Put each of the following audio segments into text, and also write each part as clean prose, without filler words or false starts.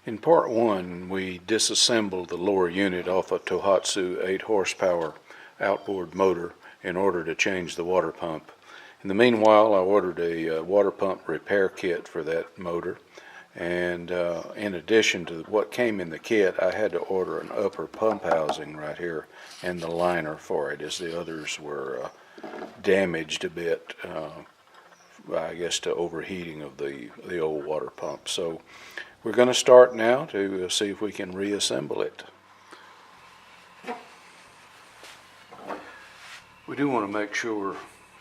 In part one, we disassembled the lower unit off a Tohatsu 8 horsepower outboard motor in order to change the water pump. In the meanwhile, I ordered a water pump repair kit for that motor, and in addition to what came in the kit, I had to order an upper pump housing right here and the liner for it, as the others were damaged a bit, I guess, to overheating of the old water pump. So we're going to start now to see if we can reassemble it. We do want to make sure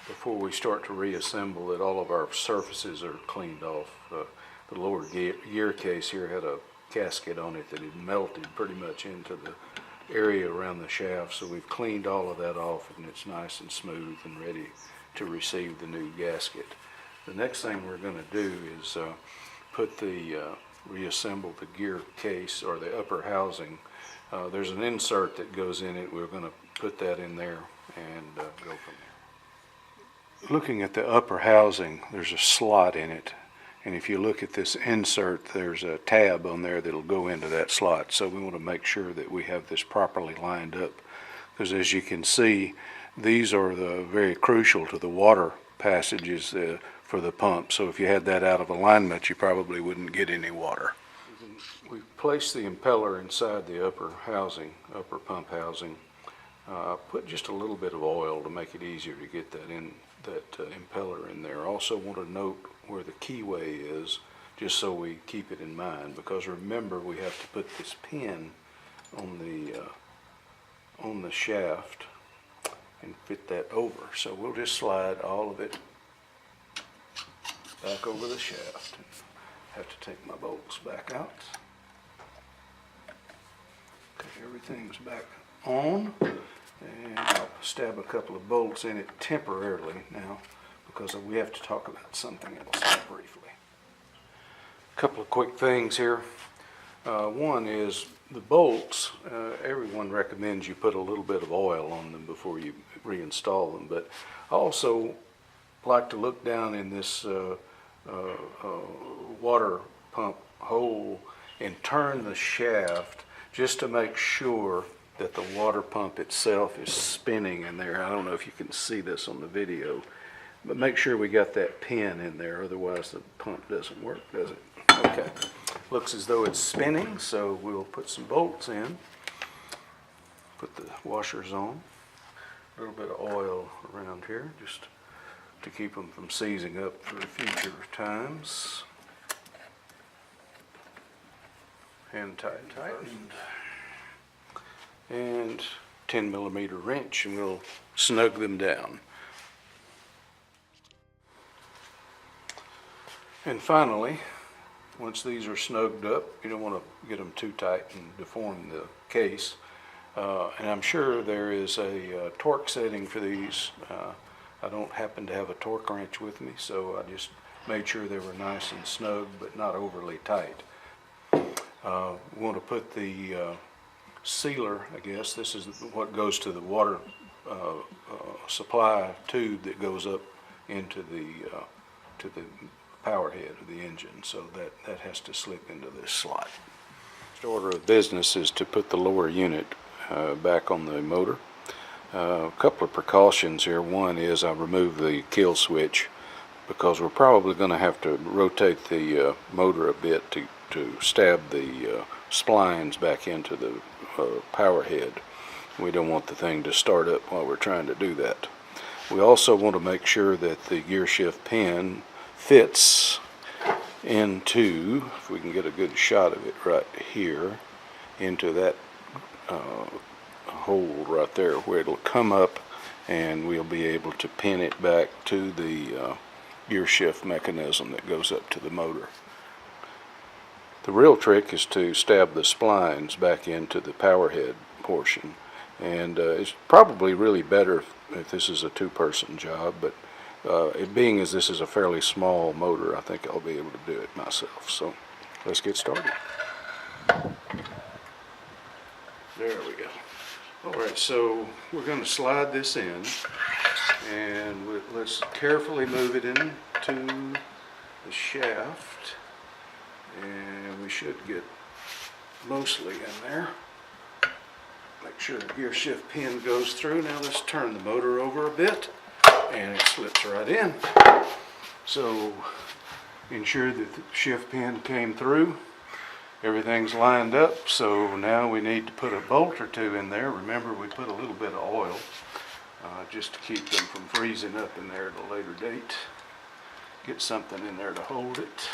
before we start to reassemble that all of our surfaces are cleaned off. The lower gear case here had a gasket on it that had melted pretty much into the area around the shaft, so we've cleaned all of that off and it's nice and smooth and ready to receive the new gasket. The next thing we're going to do is reassemble the gear case, or the upper housing. There's an insert that goes in it. We're going to put that in there and go from there. Looking at the upper housing, there's a slot in it, and if you look at this insert, there's a tab on there that'll go into that slot. So we want to make sure that we have this properly lined up, because as you can see, these are very crucial to the water passages for the pump. So if you had that out of alignment, you probably wouldn't get any water. We placed the impeller inside the upper pump housing. Put just a little bit of oil to make it easier to get that impeller in there. Also want to note where the keyway is, just so we keep it in mind, because remember, we have to put this pin on the shaft and fit that over. So we'll just slide all of it back over the shaft. Have to take my bolts back out. Okay, everything's back on, and I'll stab a couple of bolts in it temporarily now, because we have to talk about something else briefly. A couple of quick things here. One is the bolts. Everyone recommends you put a little bit of oil on them before you reinstall them, but I also like to look down in this water pump hole and turn the shaft just to make sure that the water pump itself is spinning in there. I don't know if you can see this on the video, but make sure we got that pin in there, otherwise the pump doesn't work, does it? Okay, looks as though it's spinning, so we'll put some bolts in, put the washers on, a little bit of oil around here just to keep them from seizing up for future times. Hand tightened. And 10mm wrench, and we'll snug them down. And finally, once these are snugged up, you don't want to get them too tight and deform the case. And I'm sure there is a torque setting for these. I don't happen to have a torque wrench with me, so I just made sure they were nice and snug but not overly tight. We want to put the sealer, I guess. This is what goes to the water supply tube that goes up into to the power head of the engine, so that has to slip into this slot. The order of business is to put the lower unit back on the motor. A couple of precautions here. One is I removed the kill switch, because we're probably going to have to rotate the motor a bit to stab the splines back into the power head. We don't want the thing to start up while we're trying to do that. We also want to make sure that the gear shift pin fits into, if we can get a good shot of it right here, into that hole right there where it'll come up, and we'll be able to pin it back to the gear shift mechanism that goes up to the motor. The real trick is to stab the splines back into the power head portion, and it's probably really better if this is a two-person job, but it being as this is a fairly small motor, I think I'll be able to do it myself. So let's get started. There we go. All right, so we're going to slide this in, and let's carefully move it into the shaft, and we should get mostly in there. Make sure the gear shift pin goes through. Now let's turn the motor over a bit and it slips right in. So ensure that the shift pin came through. Everything's lined up, so now we need to put a bolt or two in there. Remember, we put a little bit of oil just to keep them from freezing up in there at a later date. Get something in there to hold it.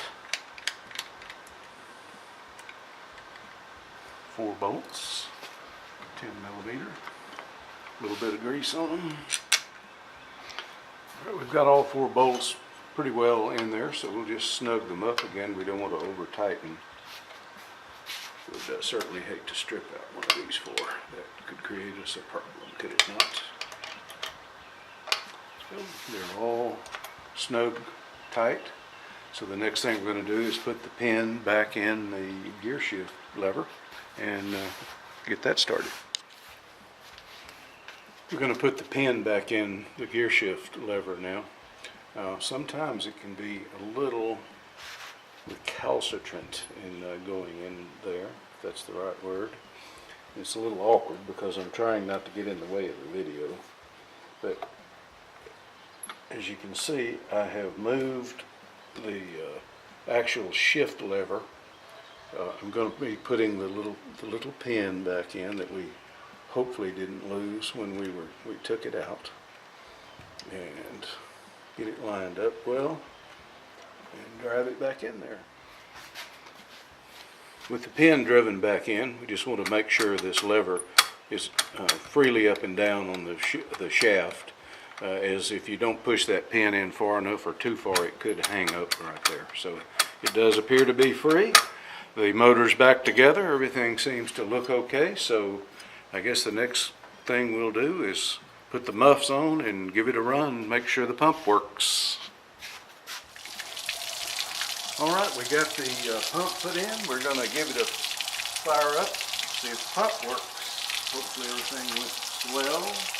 4 bolts, 10 millimeter, a little bit of grease on them. All right, we've got all 4 bolts pretty well in there, so we'll just snug them up again. We don't want to over tighten. Would certainly hate to strip out one of these 4. That could create us a problem, could it not? So they're all snug tight. So the next thing we're going to do is put the pin back in the gear shift lever and get that started. We're going to put the pin back in the gear shift lever now. Sometimes it can be a little recalcitrant in going in there, if that's the right word. It's a little awkward because I'm trying not to get in the way of the video. But as you can see, I have moved the actual shift lever. I'm going to be putting the little pin back in that we hopefully didn't lose when we took it out, and get it lined up well and drive it back in there. With the pin driven back in, we just want to make sure this lever is freely up and down on the shaft, as if you don't push that pin in far enough or too far, it could hang up right there. So it does appear to be free. The motor's back together. Everything seems to look okay. So I guess the next thing we'll do is put the muffs on and give it a run, make sure the pump works. All right, we got the pump put in. We're going to give it a fire up, see if the pump works. Hopefully everything went well.